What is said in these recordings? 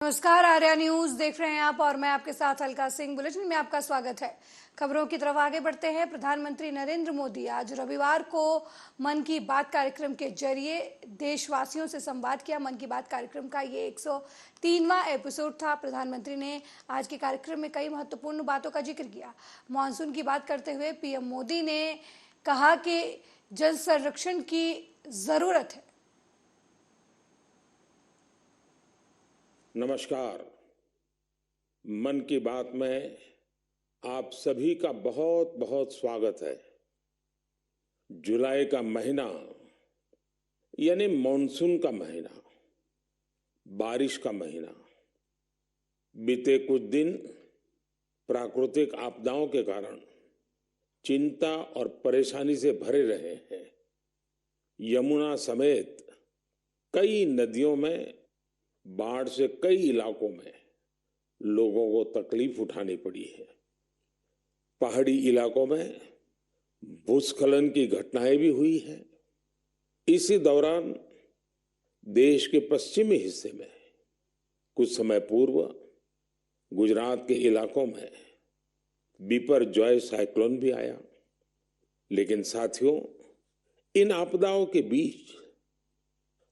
नमस्कार, आर्या न्यूज देख रहे हैं आप और मैं आपके साथ अलका सिंह। बुलेटिन में आपका स्वागत है। खबरों की तरफ आगे बढ़ते हैं। प्रधानमंत्री नरेंद्र मोदी आज रविवार को मन की बात कार्यक्रम के जरिए देशवासियों से संवाद किया। मन की बात कार्यक्रम का ये 103वां एपिसोड था। प्रधानमंत्री ने आज के कार्यक्रम में कई महत्वपूर्ण बातों का जिक्र किया। मानसून की बात करते हुए पीएम मोदी ने कहा कि जल संरक्षण की जरूरत है। नमस्कार। मन की बात में आप सभी का बहुत बहुत स्वागत है। जुलाई का महीना यानी मॉनसून का महीना, बारिश का महीना, बीते कुछ दिन प्राकृतिक आपदाओं के कारण चिंता और परेशानी से भरे रहे हैं। यमुना समेत कई नदियों में बाढ़ से कई इलाकों में लोगों को तकलीफ उठानी पड़ी है। पहाड़ी इलाकों में भूस्खलन की घटनाएं भी हुई हैं। इसी दौरान देश के पश्चिमी हिस्से में कुछ समय पूर्व गुजरात के इलाकों में बिपरजॉय साइक्लोन भी आया। लेकिन साथियों, इन आपदाओं के बीच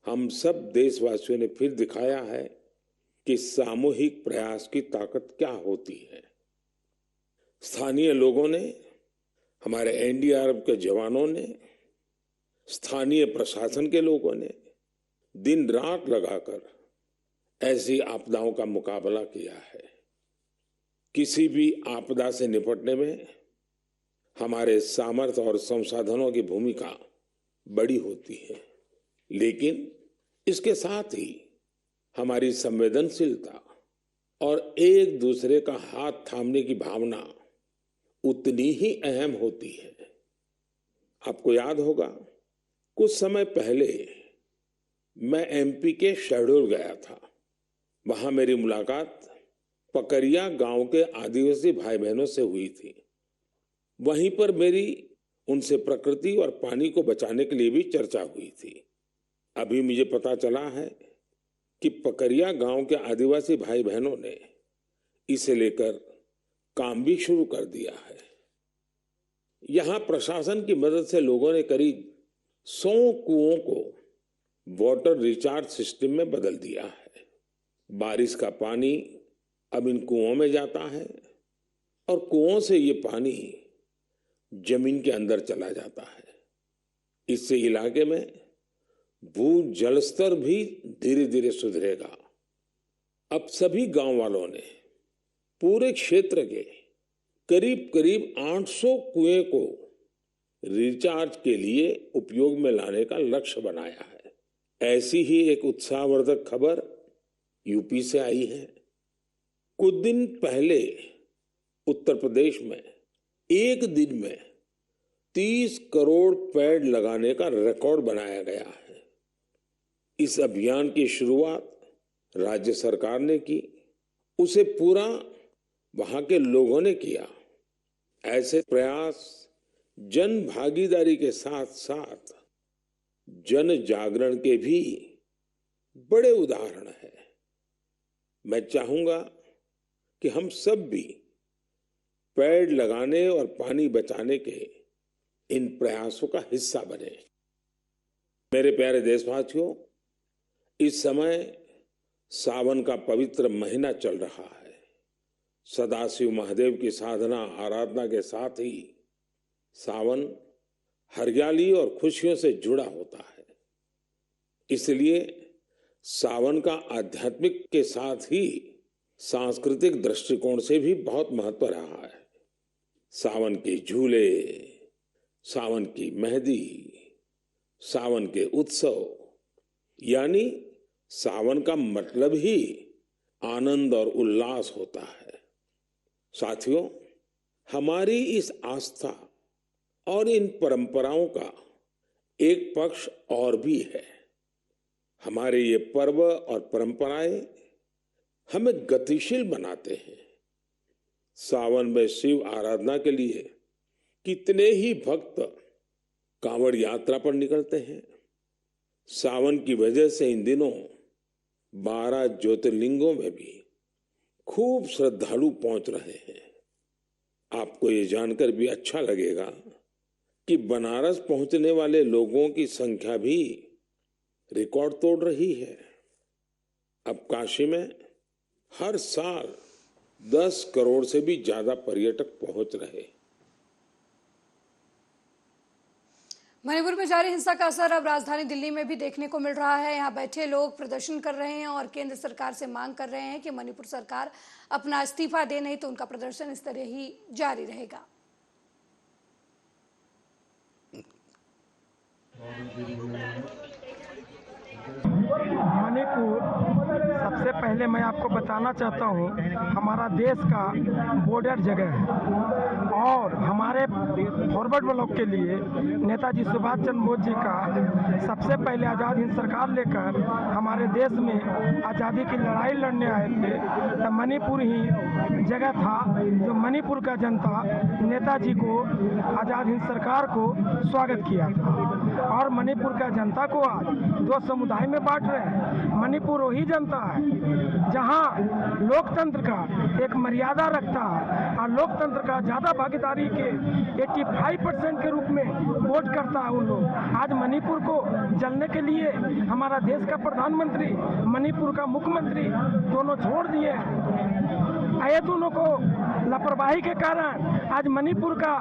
हम सब देशवासियों ने फिर दिखाया है कि सामूहिक प्रयास की ताकत क्या होती है। स्थानीय लोगों ने, हमारे एनडीआरएफ के जवानों ने, स्थानीय प्रशासन के लोगों ने दिन रात लगाकर ऐसी आपदाओं का मुकाबला किया है। किसी भी आपदा से निपटने में हमारे सामर्थ्य और संसाधनों की भूमिका बड़ी होती है, लेकिन इसके साथ ही हमारी संवेदनशीलता और एक दूसरे का हाथ थामने की भावना उतनी ही अहम होती है। आपको याद होगा, कुछ समय पहले मैं एमपी के शहडोल गया था। वहां मेरी मुलाकात पकरिया गांव के आदिवासी भाई बहनों से हुई थी। वहीं पर मेरी उनसे प्रकृति और पानी को बचाने के लिए भी चर्चा हुई थी। अभी मुझे पता चला है कि पकरिया गांव के आदिवासी भाई बहनों ने इसे लेकर काम भी शुरू कर दिया है। यहां प्रशासन की मदद से लोगों ने करीब 100 कुओं को वाटर रिचार्ज सिस्टम में बदल दिया है। बारिश का पानी अब इन कुओं में जाता है और कुओं से ये पानी जमीन के अंदर चला जाता है। इससे इलाके में भू जल स्तर भी धीरे धीरे सुधरेगा। अब सभी गांव वालों ने पूरे क्षेत्र के करीब करीब 800 कुएं को रिचार्ज के लिए उपयोग में लाने का लक्ष्य बनाया है। ऐसी ही एक उत्साहवर्धक खबर यूपी से आई है। कुछ दिन पहले उत्तर प्रदेश में एक दिन में 30 करोड़ पेड़ लगाने का रिकॉर्ड बनाया गया है। इस अभियान की शुरुआत राज्य सरकार ने की, उसे पूरा वहां के लोगों ने किया। ऐसे प्रयास जन भागीदारी के साथ साथ जन जागरण के भी बड़े उदाहरण हैं। मैं चाहूंगा कि हम सब भी पेड़ लगाने और पानी बचाने के इन प्रयासों का हिस्सा बने। मेरे प्यारे देशवासियों, इस समय सावन का पवित्र महीना चल रहा है। सदाशिव महादेव की साधना आराधना के साथ ही सावन हरियाली और खुशियों से जुड़ा होता है। इसलिए सावन का आध्यात्मिक के साथ ही सांस्कृतिक दृष्टिकोण से भी बहुत महत्व रहा है। सावन के झूले, सावन की मेहंदी, सावन के उत्सव, यानी सावन का मतलब ही आनंद और उल्लास होता है। साथियों, हमारी इस आस्था और इन परंपराओं का एक पक्ष और भी है। हमारे ये पर्व और परंपराएं हमें गतिशील बनाते हैं। सावन में शिव आराधना के लिए कितने ही भक्त कांवड़ यात्रा पर निकलते हैं। सावन की वजह से इन दिनों 12 ज्योतिर्लिंगों में भी खूब श्रद्धालु पहुंच रहे हैं। आपको ये जानकर भी अच्छा लगेगा कि बनारस पहुंचने वाले लोगों की संख्या भी रिकॉर्ड तोड़ रही है। अब काशी में हर साल 10 करोड़ से भी ज्यादा पर्यटक पहुंच रहे। मणिपुर में जारी हिंसा का असर अब राजधानी दिल्ली में भी देखने को मिल रहा है। यहाँ बैठे लोग प्रदर्शन कर रहे हैं और केंद्र सरकार से मांग कर रहे हैं कि मणिपुर सरकार अपना इस्तीफा दे, नहीं तो उनका प्रदर्शन इस तरह ही जारी रहेगा। मणिपुर, सबसे पहले मैं आपको बताना चाहता हूँ, हमारा देश का बॉर्डर जगह है और हमारे फॉरवर्ड ब्लॉक के लिए नेताजी सुभाष चंद्र बोस जी का सबसे पहले आज़ाद हिंद सरकार लेकर हमारे देश में आज़ादी की लड़ाई लड़ने आए थे। तो मणिपुर ही जगह था जो मणिपुर का जनता नेताजी को, आज़ाद हिंद सरकार को स्वागत किया था और मणिपुर का जनता को आज 2 समुदाय में बांट रहे हैं। मणिपुर वही जनता है जहां लोकतंत्र का एक मर्यादा रखता है और लोकतंत्र का ज़्यादा भागीदारी के 85% के रूप में वोट करता है उन लोग। आज मणिपुर को जलने के लिए हमारा देश का प्रधानमंत्री, मणिपुर का मुख्यमंत्री दोनों छोड़ दिए हैं। ये दोनों को लापरवाही के कारण आज मणिपुर का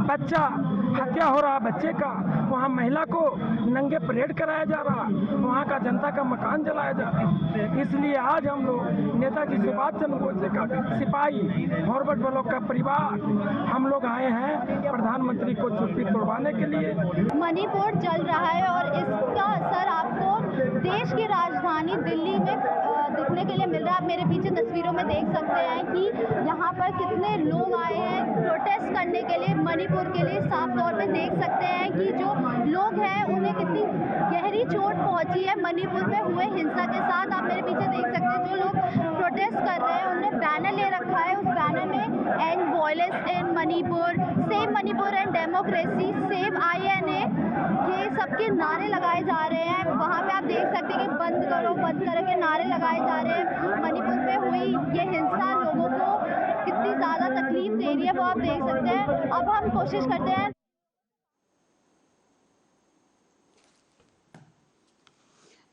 बच्चा हत्या हो रहा, बच्चे का, वहाँ महिला को नंगे परेड कराया जा रहा, वहाँ का जनता का मकान जलाया जा रहा। इसलिए आज हम लोग नेताजी सुभाष चंद्र बोस जी का सिपाही, फॉरवर्ड ब्लॉक का परिवार, हम लोग आए हैं प्रधानमंत्री को चुप्पी तोड़वाने के लिए। मणिपुर जल रहा है और इसका असर आपको देश की राजधानी दिल्ली में दिखने के लिए मिल रहा है। आप मेरे पीछे तस्वीरों में देख सकते हैं कि यहाँ पर कितने लोग आए हैं प्रोटेस्ट करने के लिए मणिपुर के लिए। साफ तौर पे देख सकते हैं कि जो लोग हैं उन्हें कितनी गहरी चोट पहुंची है मणिपुर में हुए हिंसा के साथ। आप मेरे पीछे देख सकते हैं जो लोग प्रोटेस्ट कर रहे हैं उन्होंने बैनर ले रखा है। उस बैनर में and violence in Manipur, save Manipur and democracy, save INA, ये सबके नारे लगाए जा रहे हैं। वहाँ पे आप देख सकते हैं कि बंद करो के नारे लगाए जा रहे हैं। मणिपुर में हुई ये हिंसा लोगों को कितनी ज़्यादा तकलीफ दे रही है वो आप देख सकते हैं। अब हम कोशिश करते हैं।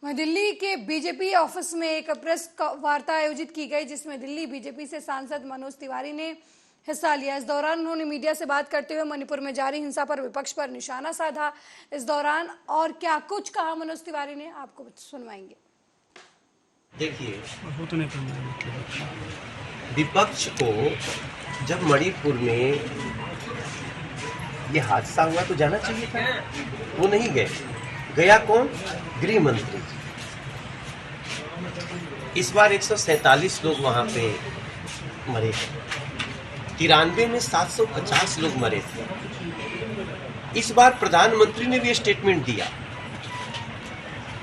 दिल्ली के बीजेपी ऑफिस में एक प्रेस वार्ता आयोजित की गई जिसमें दिल्ली बीजेपी से सांसद मनोज तिवारी ने हिस्सा लिया। इस दौरान उन्होंने मीडिया से बात करते हुए मणिपुर में जारी हिंसा पर विपक्ष पर निशाना साधा। इस दौरान और क्या कुछ कहा मनोज तिवारी ने, आपको सुनवाएंगे। देखिए, विपक्ष को जब मणिपुर में ये हादसा हुआ तो जाना चाहिए था, वो नहीं गए। गया कौन? गृह मंत्री। इस बार 147 लोग वहां पे मरे थे। 93 में 750 लोग मरे थे। इस बार प्रधानमंत्री ने भी स्टेटमेंट दिया,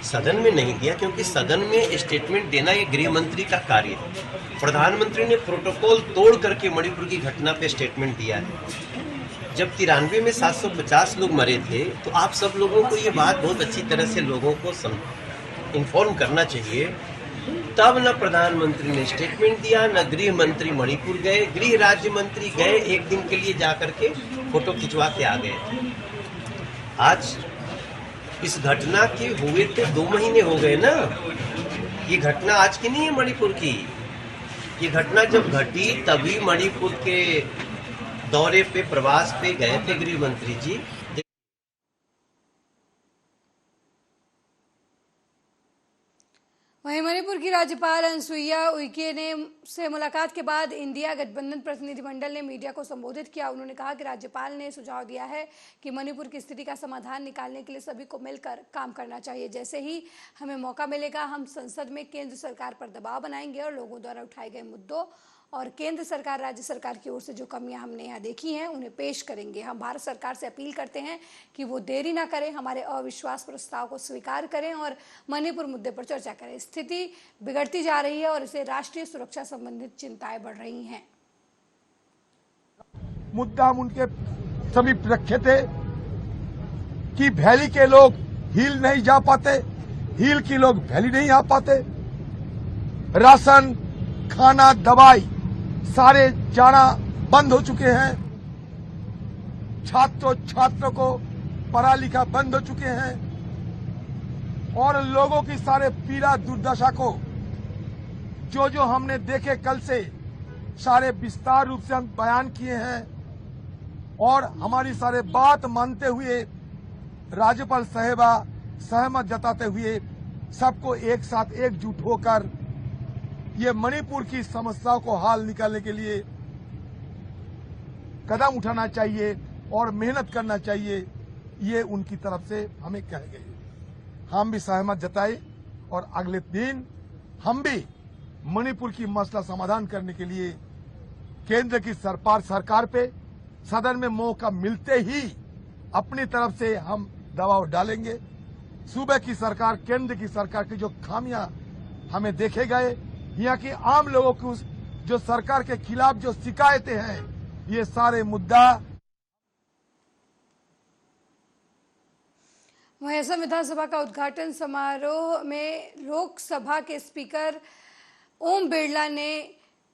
सदन में नहीं दिया क्योंकि सदन में स्टेटमेंट देना ये गृह मंत्री का कार्य है। प्रधानमंत्री ने प्रोटोकॉल तोड़ करके मणिपुर की घटना पे स्टेटमेंट दिया है। जब 93 में 750 लोग मरे थे तो आप सब लोगों को ये बात बहुत अच्छी तरह से लोगों को इन्फॉर्म करना चाहिए। तब न प्रधानमंत्री ने स्टेटमेंट दिया, न गृह मंत्री मणिपुर गए। गृह राज्य मंत्री गए, एक दिन के लिए जाकर के फोटो खिंचवा के आ गए। आज इस घटना के हुए थे 2 महीने हो गए ना। ये घटना आज की नहीं है मणिपुर की। ये घटना जब घटी तभी मणिपुर के दौरे पे, प्रवास पे गए थे गृह मंत्री जी। वहीं मणिपुर की राज्यपाल अनुसुईया उइके ने से मुलाकात के बाद इंडिया गठबंधन प्रतिनिधिमंडल ने मीडिया को संबोधित किया। उन्होंने कहा कि राज्यपाल ने सुझाव दिया है कि मणिपुर की स्थिति का समाधान निकालने के लिए सभी को मिलकर काम करना चाहिए। जैसे ही हमें मौका मिलेगा हम संसद में केंद्र सरकार पर दबाव बनाएंगे और लोगों द्वारा उठाए गए मुद्दों और केंद्र सरकार, राज्य सरकार की ओर से जो कमियां हमने यहाँ देखी हैं उन्हें पेश करेंगे। हम भारत सरकार से अपील करते हैं कि वो देरी ना करें, हमारे अविश्वास प्रस्ताव को स्वीकार करें और मणिपुर मुद्दे पर चर्चा करें। स्थिति बिगड़ती जा रही है और इसे राष्ट्रीय सुरक्षा संबंधित चिंताएं बढ़ रही हैं। मुद्दा हम उनके समीप रखे थे कि वैली के लोग हिल नहीं जा पाते, हिल के लोग वैली नहीं आ पाते। राशन, खाना, दवाई सारे जाना बंद हो चुके हैं। छात्रों को पढ़ा लिखा बंद हो चुके हैं और लोगों की सारे पीड़ा दुर्दशा को जो हमने देखे कल से सारे विस्तार रूप से हम बयान किए हैं और हमारी सारे बात मानते हुए राज्यपाल साहिबा सहमत जताते हुए सबको एक साथ एकजुट होकर ये मणिपुर की समस्याओं को हल निकालने के लिए कदम उठाना चाहिए और मेहनत करना चाहिए, ये उनकी तरफ से हमें कहे गए। हम भी सहमत जताए और अगले दिन हम भी मणिपुर की मसला समाधान करने के लिए केंद्र की सरकार पे सदन में मौका मिलते ही अपनी तरफ से हम दबाव डालेंगे। सूबे की सरकार, केंद्र की सरकार की जो खामियां हमें देखे गए, यहाँ की आम लोगों की जो सरकार के खिलाफ जो शिकायतें हैं, ये सारे मुद्दा वहीं असम विधानसभा का उद्घाटन समारोह में लोकसभा के स्पीकर ओम बिरला ने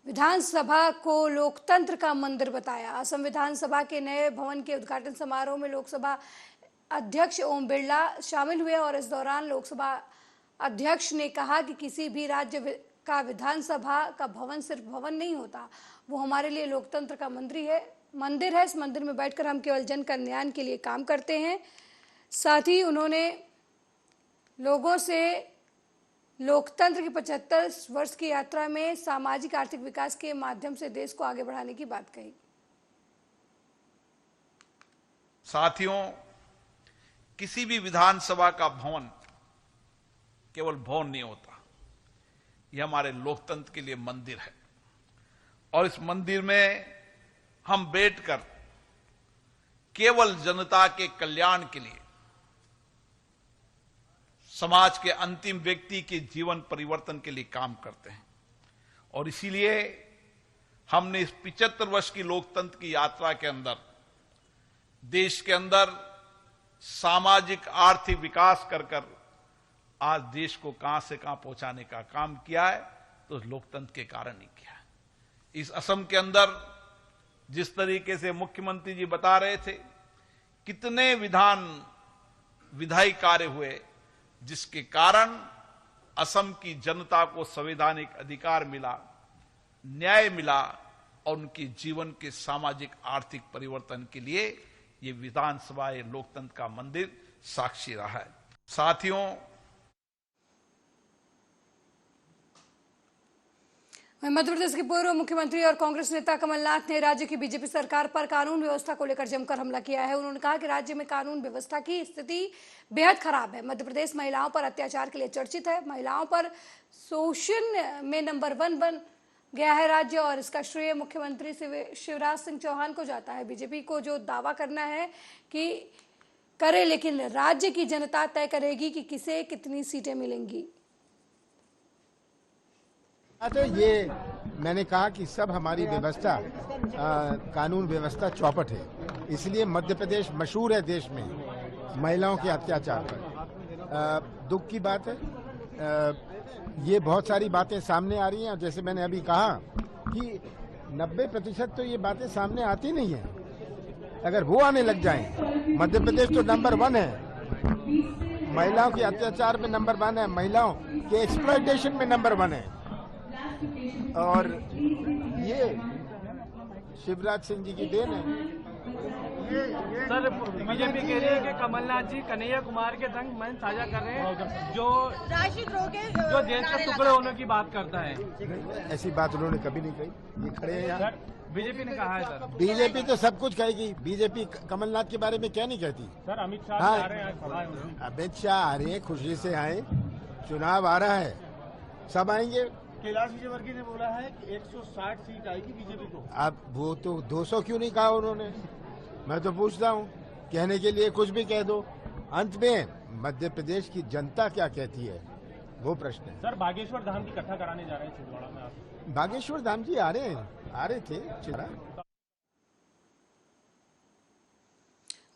विधानसभा को लोकतंत्र का मंदिर बताया। असम विधानसभा के नए भवन के उद्घाटन समारोह में लोकसभा अध्यक्ष ओम बिरला शामिल हुए और इस दौरान लोकसभा अध्यक्ष ने कहा कि किसी भी राज्य का विधानसभा का भवन सिर्फ भवन नहीं होता, वो हमारे लिए लोकतंत्र का मंदिर है। इस मंदिर में बैठकर हम केवल जन कल्याण के लिए काम करते हैं। साथ ही उन्होंने लोगों से लोकतंत्र की 75 वर्ष की यात्रा में सामाजिक आर्थिक विकास के माध्यम से देश को आगे बढ़ाने की बात कही। साथियों, किसी भी विधानसभा का भवन केवल भवन नहीं होता, यह हमारे लोकतंत्र के लिए मंदिर है और इस मंदिर में हम बैठकर केवल जनता के कल्याण के लिए, समाज के अंतिम व्यक्ति के जीवन परिवर्तन के लिए काम करते हैं और इसीलिए हमने इस 75 वर्ष की लोकतंत्र की यात्रा के अंदर देश के अंदर सामाजिक आर्थिक विकास कर आज देश को कहां से कहां पहुंचाने का काम किया है, तो लोकतंत्र के कारण ही किया है। इस असम के अंदर जिस तरीके से मुख्यमंत्री जी बता रहे थे, कितने विधायी कार्य हुए जिसके कारण असम की जनता को संवैधानिक अधिकार मिला, न्याय मिला और उनके जीवन के सामाजिक आर्थिक परिवर्तन के लिए ये विधानसभा, ये लोकतंत्र का मंदिर साक्षी रहा है। साथियों, मध्य प्रदेश के पूर्व मुख्यमंत्री और कांग्रेस नेता कमलनाथ ने राज्य की बीजेपी सरकार पर कानून व्यवस्था को लेकर जमकर हमला किया है। उन्होंने कहा कि राज्य में कानून व्यवस्था की स्थिति बेहद खराब है। मध्य प्रदेश महिलाओं पर अत्याचार के लिए चर्चित है। महिलाओं पर शोषण में नंबर 1 बन गया है राज्य और इसका श्रेय मुख्यमंत्री शिवराज सिंह चौहान को जाता है। बीजेपी को जो दावा करना है कि करे, लेकिन राज्य की जनता तय करेगी कि किसे कितनी सीटें मिलेंगी। तो ये मैंने कहा कि सब हमारी व्यवस्था कानून व्यवस्था चौपट है, इसलिए मध्य प्रदेश मशहूर है देश में महिलाओं के अत्याचार पर। दुख की बात है, ये बहुत सारी बातें सामने आ रही हैं। जैसे मैंने अभी कहा कि 90% तो ये बातें सामने आती नहीं है। अगर वो आने लग जाएं, मध्य प्रदेश तो नंबर 1 है, महिलाओं के अत्याचार में नंबर 1 है, महिलाओं के एक्सप्लॉयटेशन में नंबर 1 है। और ये शिवराज सिंह जी की देन है। सर, बीजेपी कह रही है कि कमलनाथ जी कन्हैया कुमार के संग मंच साझा कर रहे हैं, जो देश के टुकड़े होने की बात करता है। ऐसी बात उन्होंने कभी नहीं कही। ये खड़े हैं यहाँ, बीजेपी ने कहा है सर। बीजेपी तो सब कुछ कहेगी। बीजेपी कमलनाथ के बारे में क्या नहीं कहती। सर, अमित शाह हाँ, आ रहे हैं। अमित शाह आ रहे हैं, खुशी से आए। चुनाव आ रहा है, सब आएंगे। कैलाश विजयवर्गीय ने बोला है कि 160 सीट आएगी बीजेपी को। अब वो तो 200 क्यों नहीं कहा उन्होंने? मैं तो पूछता हूँ, कहने के लिए कुछ भी कह दो। अंत में मध्य प्रदेश की जनता क्या कहती है, वो प्रश्न है। सर, बागेश्वर धाम की कथा कराने जा रहे हैं छिंदवाड़ा में आप। बागेश्वर धाम जी आ रहे थे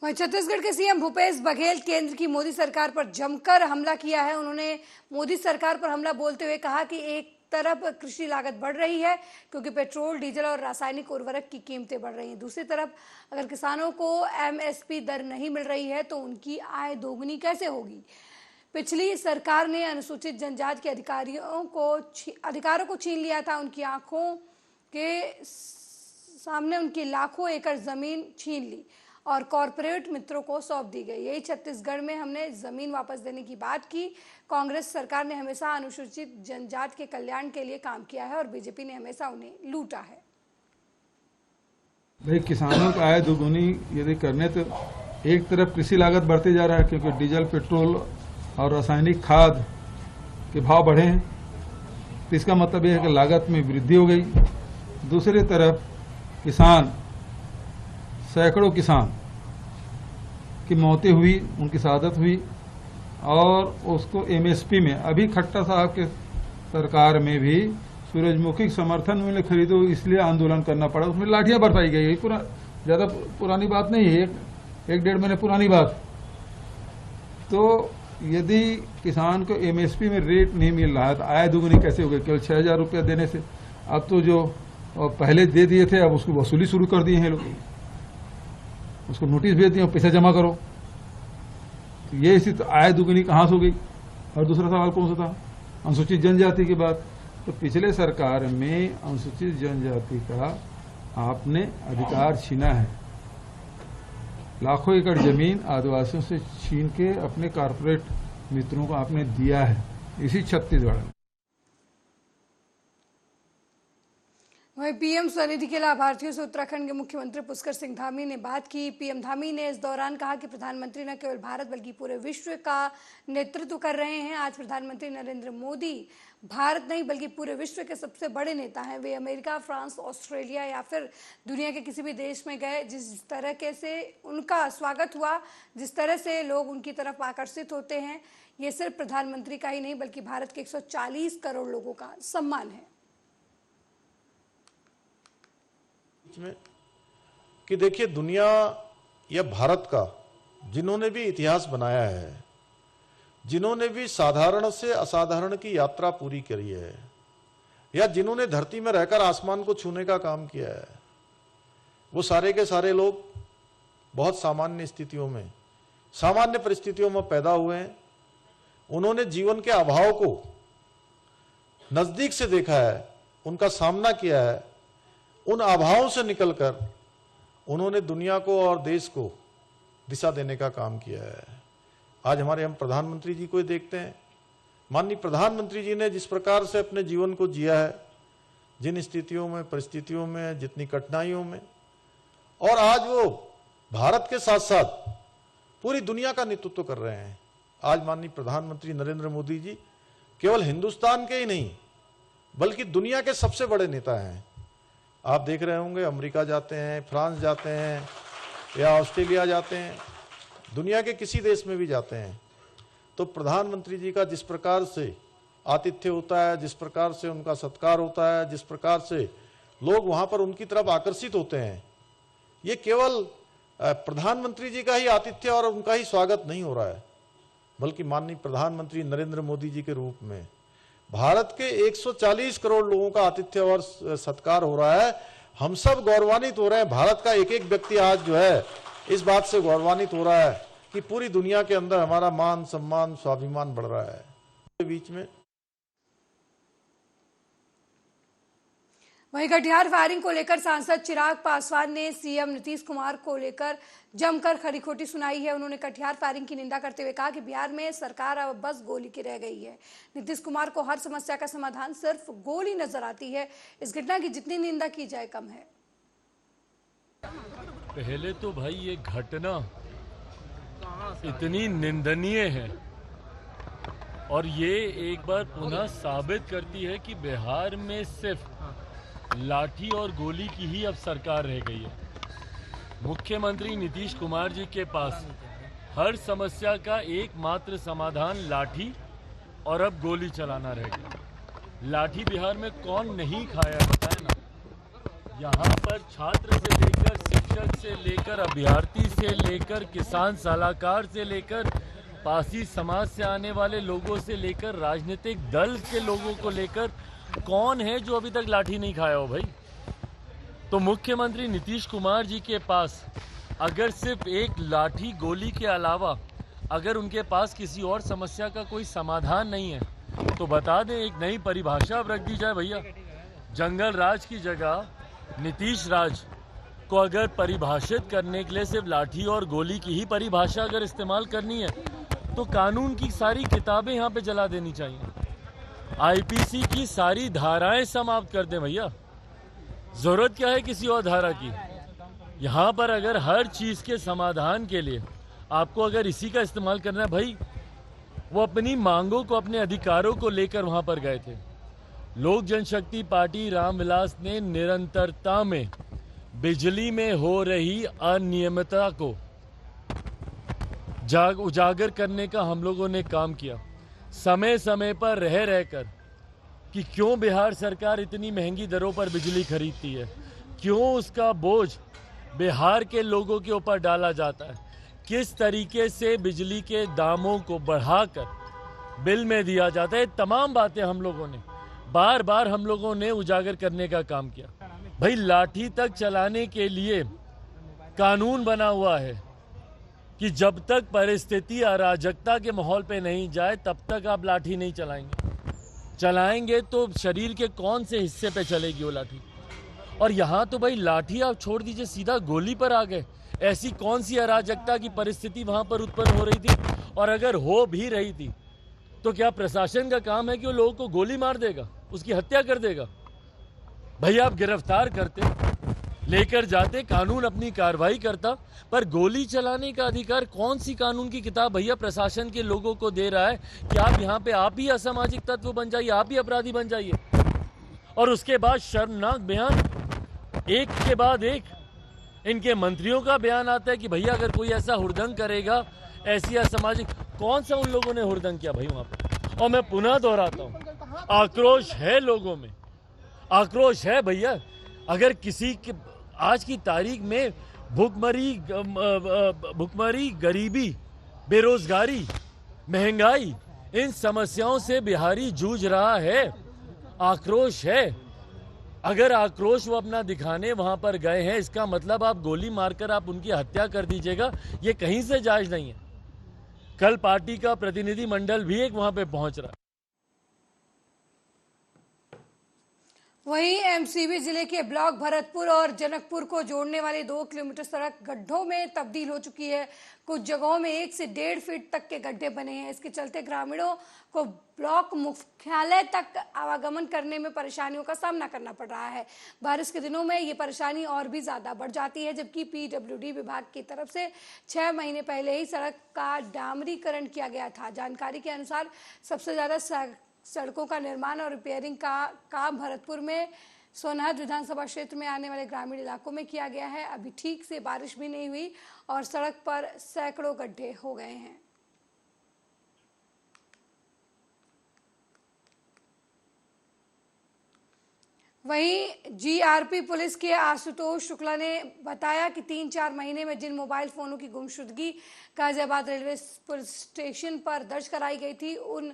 वहीं छत्तीसगढ़ के सीएम भूपेश बघेल केंद्र की मोदी सरकार पर जमकर हमला किया है। उन्होंने मोदी सरकार पर हमला बोलते हुए कहा कि एक तरफ कृषि लागत बढ़ रही है क्योंकि पेट्रोल, डीजल और रासायनिक उर्वरक की कीमतें बढ़ रही हैं। दूसरी तरफ अगर किसानों को एमएसपी दर नहीं मिल रही है तो उनकी आय दोगुनी कैसे होगी? पिछली सरकार ने अनुसूचित जनजाति के अधिकारों को छीन लिया था। उनकी आंखों के सामने उनकी लाखों एकड़ जमीन छीन ली और कॉरपोरेट मित्रों को सौंप दी गई। यही छत्तीसगढ़ में हमने जमीन वापस देने की बात की। कांग्रेस सरकार ने हमेशा अनुसूचित जनजाति के कल्याण के लिए काम किया है और बीजेपी ने हमेशा उन्हें लूटा है। भाई, किसानों का आय दोगुनी यदि करने तो एक तरफ कृषि लागत बढ़ते जा रहा है क्योंकि डीजल, पेट्रोल और रासायनिक खाद के भाव बढ़े हैं, तो इसका मतलब यह है कि लागत में वृद्धि हो गई। दूसरी तरफ सैकड़ों किसान की मौतें हुई, उनकी शहादत हुई और उसको एमएसपी में अभी खट्टर साहब के सरकार में भी सूरजमुखी समर्थन मूल्य खरीदो इसलिए आंदोलन करना पड़ा। उसमें लाठियां बरसाई गई। ज्यादा पुरानी बात नहीं है, एक डेढ़ महीने पुरानी बात। तो यदि किसान को एमएसपी में रेट नहीं मिल रहा है तो आय दोगुनी कैसे हो गई? केवल 6,000 रुपया देने से। अब तो जो पहले दे दिए थे अब उसको वसूली शुरू कर दिए हैं लोग, उसको नोटिस भेज दिए, पैसा जमा करो। तो ये स्थिति, आय दुगनी कहां से हो गई? और दूसरा सवाल कौन सा था? अनुसूचित जनजाति की बात। तो पिछले सरकार में अनुसूचित जनजाति का आपने अधिकार छीना है। लाखों एकड़ जमीन आदिवासियों से छीन के अपने कॉरपोरेट मित्रों को आपने दिया है इसी छत्तीसगढ़ में। वहीं पीएम स्वनिधि के लाभार्थियों से उत्तराखंड के मुख्यमंत्री पुष्कर सिंह धामी ने बात की। पीएम धामी ने इस दौरान कहा कि प्रधानमंत्री न केवल भारत बल्कि पूरे विश्व का नेतृत्व कर रहे हैं। आज प्रधानमंत्री नरेंद्र मोदी भारत नहीं बल्कि पूरे विश्व के सबसे बड़े नेता हैं। वे अमेरिका, फ्रांस, ऑस्ट्रेलिया या फिर दुनिया के किसी भी देश में गए, जिस तरह से उनका स्वागत हुआ, जिस तरह से लोग उनकी तरफ आकर्षित होते हैं, ये सिर्फ प्रधानमंत्री का ही नहीं बल्कि भारत के 140 करोड़ लोगों का सम्मान है। में कि देखिए, दुनिया या भारत का जिन्होंने भी इतिहास बनाया है, जिन्होंने भी साधारण से असाधारण की यात्रा पूरी करी है, या जिन्होंने धरती में रहकर आसमान को छूने का काम किया है, वो सारे के सारे लोग बहुत सामान्य स्थितियों में, सामान्य परिस्थितियों में पैदा हुए हैं। उन्होंने जीवन के अभाव को नजदीक से देखा है, उनका सामना किया है। उन अभावों से निकलकर उन्होंने दुनिया को और देश को दिशा देने का काम किया है। आज हमारे हम प्रधानमंत्री जी को देखते हैं। माननीय प्रधानमंत्री जी ने जिस प्रकार से अपने जीवन को जिया है, जिन स्थितियों में, परिस्थितियों में, जितनी कठिनाइयों में, और आज वो भारत के साथ साथ पूरी दुनिया का नेतृत्व कर रहे हैं। आज माननीय प्रधानमंत्री नरेंद्र मोदी जी केवल हिंदुस्तान के ही नहीं बल्कि दुनिया के सबसे बड़े नेता हैं। आप देख रहे होंगे, अमेरिका जाते हैं, फ्रांस जाते हैं या ऑस्ट्रेलिया जाते हैं, दुनिया के किसी देश में भी जाते हैं, तो प्रधानमंत्री जी का जिस प्रकार से आतिथ्य होता है, जिस प्रकार से उनका सत्कार होता है, जिस प्रकार से लोग वहां पर उनकी तरफ आकर्षित होते हैं, ये केवल प्रधानमंत्री जी का ही आतिथ्य और उनका ही स्वागत नहीं हो रहा है, बल्कि माननीय प्रधानमंत्री नरेंद्र मोदी जी के रूप में भारत के 140 करोड़ लोगों का आतिथ्य और सत्कार हो रहा है। हम सब गौरवान्वित हो रहे हैं। भारत का एक एक व्यक्ति आज जो है इस बात से गौरवान्वित हो रहा है कि पूरी दुनिया के अंदर हमारा मान, सम्मान, स्वाभिमान बढ़ रहा है। बीच में वहीं कटिहार फायरिंग को लेकर सांसद चिराग पासवान ने सीएम नीतीश कुमार को लेकर जमकर खरी खोटी सुनाई है। उन्होंने कटिहार फायरिंग की निंदा करते हुए कहा कि बिहार में सरकार अब बस गोली की रह गई है। नीतीश कुमार को हर समस्या का समाधान सिर्फ गोली नजर आती है। इस घटना की जितनी निंदा की जाए कम है। पहले तो भाई ये घटना इतनी निंदनीय है और ये एक बार पुनः साबित करती है कि बिहार में सिर्फ लाठी और गोली की ही अब सरकार रह गई है। मुख्यमंत्री नीतीश कुमार जी के पास हर समस्या का एकमात्र समाधान लाठी और अब गोली चलाना रह गया। लाठी बिहार में कौन नहीं खाया बताए ना। यहाँ पर छात्र से लेकर, शिक्षक से लेकर, अभ्यर्थी से लेकर, किसान सलाहकार से लेकर, पासी समाज से आने वाले लोगों से लेकर, राजनीतिक दल के लोगों को लेकर कौन है जो अभी तक लाठी नहीं खाया हो भाई? तो मुख्यमंत्री नीतीश कुमार जी के पास अगर सिर्फ एक लाठी गोली के अलावा अगर उनके पास किसी और समस्या का कोई समाधान नहीं है तो बता दें, एक नई परिभाषा अब रख दी जाए भैया। जंगल राज की जगह नीतीश राज को अगर परिभाषित करने के लिए सिर्फ लाठी और गोली की ही परिभाषा अगर इस्तेमाल करनी है तो कानून की सारी किताबें यहाँ पे जला देनी चाहिए। आईपीसी की सारी धाराएं समाप्त कर दें भैया। जरूरत क्या है किसी और धारा की? यहाँ पर अगर हर चीज के समाधान के लिए आपको अगर इसी का इस्तेमाल करना है भाई, वो अपनी मांगों को, अपने अधिकारों को लेकर वहां पर गए थे। लोक जनशक्ति पार्टी रामविलास ने निरंतरता में बिजली में हो रही अनियमितता को उजागर करने का हम लोगों ने काम किया, समय समय पर रह रहकर कि क्यों बिहार सरकार इतनी महंगी दरों पर बिजली खरीदती है, क्यों उसका बोझ बिहार के लोगों के ऊपर डाला जाता है, किस तरीके से बिजली के दामों को बढ़ाकर बिल में दिया जाता है। तमाम बातें हम लोगों ने बार बार हम लोगों ने उजागर करने का काम किया। भाई लाठी तक चलाने के लिए कानून बना हुआ है कि जब तक परिस्थिति अराजकता के माहौल पे नहीं जाए तब तक आप लाठी नहीं चलाएंगे तो शरीर के कौन से हिस्से पे चलेगी वो लाठी? और यहाँ तो भाई लाठी आप छोड़ दीजिए, सीधा गोली पर आ गए। ऐसी कौन सी अराजकता की परिस्थिति वहां पर उत्पन्न हो रही थी? और अगर हो भी रही थी तो क्या प्रशासन का काम है कि वो लोगों को गोली मार देगा, उसकी हत्या कर देगा? भाई आप गिरफ्तार करते, लेकर जाते, कानून अपनी कार्रवाई करता, पर गोली चलाने का अधिकार कौन सी कानून की किताब भैया प्रशासन के लोगों को दे रहा है कि आप यहाँ पे आप ही असामाजिक तत्व बन जाइए, आप ही अपराधी बन जाइए? और उसके बाद शर्मनाक बयान, एक के बाद एक इनके मंत्रियों का बयान आता है कि भैया अगर कोई ऐसा हुड़दंग करेगा, ऐसी असामाजिक, कौन सा उन लोगों ने हुड़दंग किया भाई वहां पर? और मैं पुनः दोहराता हूं, आक्रोश है लोगों में, आक्रोश है भैया। अगर किसी के आज की तारीख में भुखमरी, गरीबी, बेरोजगारी, महंगाई, इन समस्याओं से बिहारी जूझ रहा है, आक्रोश है। अगर आक्रोश वो अपना दिखाने वहां पर गए हैं, इसका मतलब आप गोली मारकर आप उनकी हत्या कर दीजिएगा, ये कहीं से जायज नहीं है। कल पार्टी का प्रतिनिधि मंडल भी एक वहां पे पहुंच रहा है। वहीं एमसीबी जिले के ब्लॉक भरतपुर और जनकपुर को जोड़ने वाली 2 किलोमीटर सड़क गड्ढों में तब्दील हो चुकी है। कुछ जगहों में 1 से 1.5 फीट तक के गड्ढे बने हैं। इसके चलते ग्रामीणों को ब्लॉक मुख्यालय तक आवागमन करने में परेशानियों का सामना करना पड़ रहा है। बारिश के दिनों में ये परेशानी और भी ज्यादा बढ़ जाती है, जबकि पीडब्ल्यूडी विभाग की तरफ से 6 महीने पहले ही सड़क का डामरीकरण किया गया था। जानकारी के अनुसार सबसे ज्यादा सड़कों का निर्माण और रिपेयरिंग का काम भरतपुर में सोनहत विधानसभा क्षेत्र में आने वाले ग्रामीण इलाकों में किया गया है। अभी ठीक से बारिश भी नहीं हुई और सड़क पर सैकड़ों गड्ढे हो गए हैं। वहीं जीआरपी पुलिस के आशुतोष शुक्ला ने बताया कि 3-4 महीने में जिन मोबाइल फोनों की गुमशुदगी गाजियाबाद रेलवे पुलिस स्टेशन पर दर्ज कराई गई थी, उन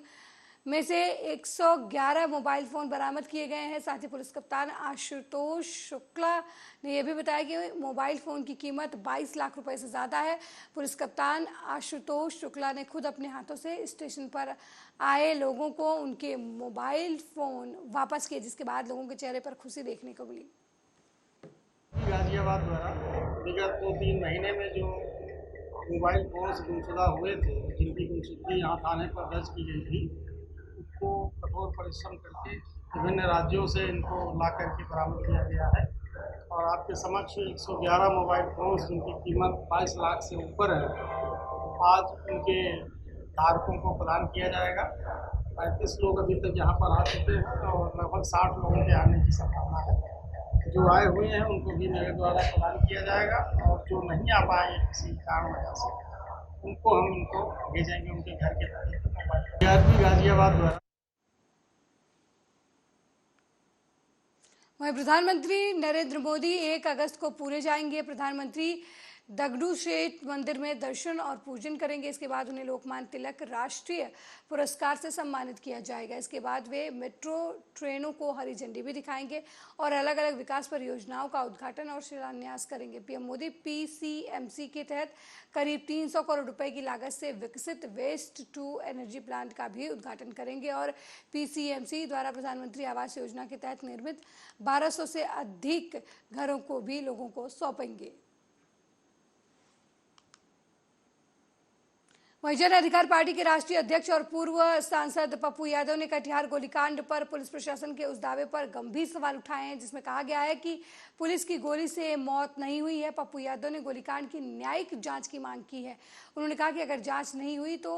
में से 111 मोबाइल फोन बरामद किए गए हैं। साथ ही पुलिस कप्तान आशुतोष शुक्ला ने यह भी बताया कि मोबाइल फोन की कीमत 22 लाख रुपए से ज्यादा है। पुलिस कप्तान आशुतोष शुक्ला ने खुद अपने हाथों से स्टेशन पर आए लोगों को उनके मोबाइल फोन वापस किए, जिसके बाद लोगों के चेहरे पर खुशी देखने को मिली। गाजियाबाद द्वारा विगत 2-3 महीने में जो मोबाइल फोन गुमशुदा हुए थे, जिनकी गुमशुदगी यहाँ थाने पर दर्ज की गई थी, को कठोर परिश्रम करके विभिन्न राज्यों से इनको ला करके बरामद किया गया है। और आपके समक्ष 111 मोबाइल फोन्स जिनकी कीमत 22 लाख से ऊपर है, आज उनके धारकों को प्रदान किया जाएगा। 35 लोग अभी तक यहाँ पर आ चुके हैं और लगभग 60 लोगों के आने की संभावना है। जो आए हुए हैं उनको भी मेरे द्वारा प्रदान किया जाएगा, और जो नहीं आ पाए किसी कारण वजह से उनको हम उनको भेजेंगे उनके घर के तहत। गाजियाबाद द्वारा वहीं प्रधानमंत्री नरेंद्र मोदी 1 अगस्त को पुणे जाएंगे। प्रधानमंत्री दगड़ू शेठ मंदिर में दर्शन और पूजन करेंगे। इसके बाद उन्हें लोकमान्य तिलक राष्ट्रीय पुरस्कार से सम्मानित किया जाएगा। इसके बाद वे मेट्रो ट्रेनों को हरी झंडी भी दिखाएंगे और अलग अलग विकास परियोजनाओं का उद्घाटन और शिलान्यास करेंगे। पीएम मोदी पीसीएमसी के तहत करीब 300 करोड़ रुपए की लागत से विकसित वेस्ट टू एनर्जी प्लांट का भी उद्घाटन करेंगे और पीसीएमसी द्वारा प्रधानमंत्री आवास योजना के तहत निर्मित 1200 से अधिक घरों को भी लोगों को सौंपेंगे। वहीं जन अधिकार पार्टी के राष्ट्रीय अध्यक्ष और पूर्व सांसद पप्पू यादव ने कटिहार गोलीकांड पर पुलिस प्रशासन के उस दावे पर गंभीर सवाल उठाए हैं जिसमें कहा गया है कि पुलिस की गोली से मौत नहीं हुई है। पप्पू यादव ने गोलीकांड की न्यायिक जांच की मांग की है। उन्होंने कहा कि अगर जांच नहीं हुई तो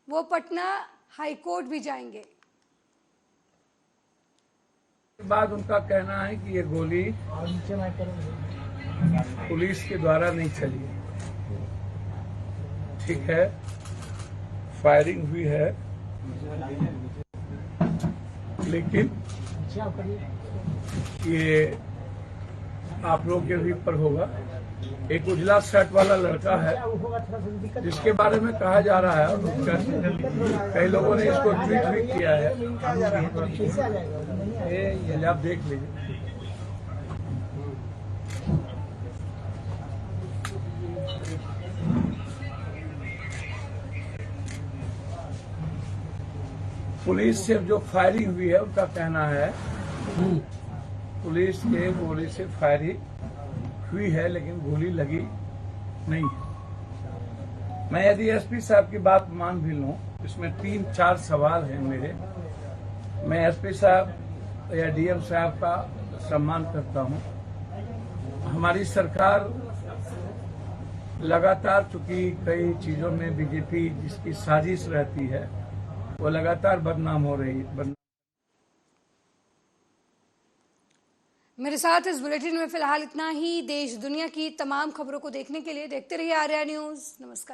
वो पटना हाईकोर्ट भी जाएंगे। बाद उनका कहना है कि ये गोली पुलिस के द्वारा नहीं चली है। ठीक है, फायरिंग हुई है, लेकिन ये आप लोग के भी पर होगा। एक उजला शर्ट वाला लड़का है जिसके बारे में कहा जा रहा है और कई लोगों ने इसको ट्वीट भी किया है, ये आप देख लीजिए। पुलिस से जो फायरिंग हुई है उनका कहना है पुलिस के गोली से फायरिंग हुई है लेकिन गोली लगी नहीं है। मैं यदि एसपी साहब की बात मान भी लूं, इसमें 3-4 सवाल हैं मेरे। मैं एसपी साहब या डीएम साहब का सम्मान करता हूं। हमारी सरकार लगातार, चूंकि कई चीजों में बीजेपी जिसकी साजिश रहती है वो लगातार बदनाम हो रही है। मेरे साथ इस बुलेटिन में फिलहाल इतना ही। देश दुनिया की तमाम खबरों को देखने के लिए देखते रहिए आर्या न्यूज। नमस्कार।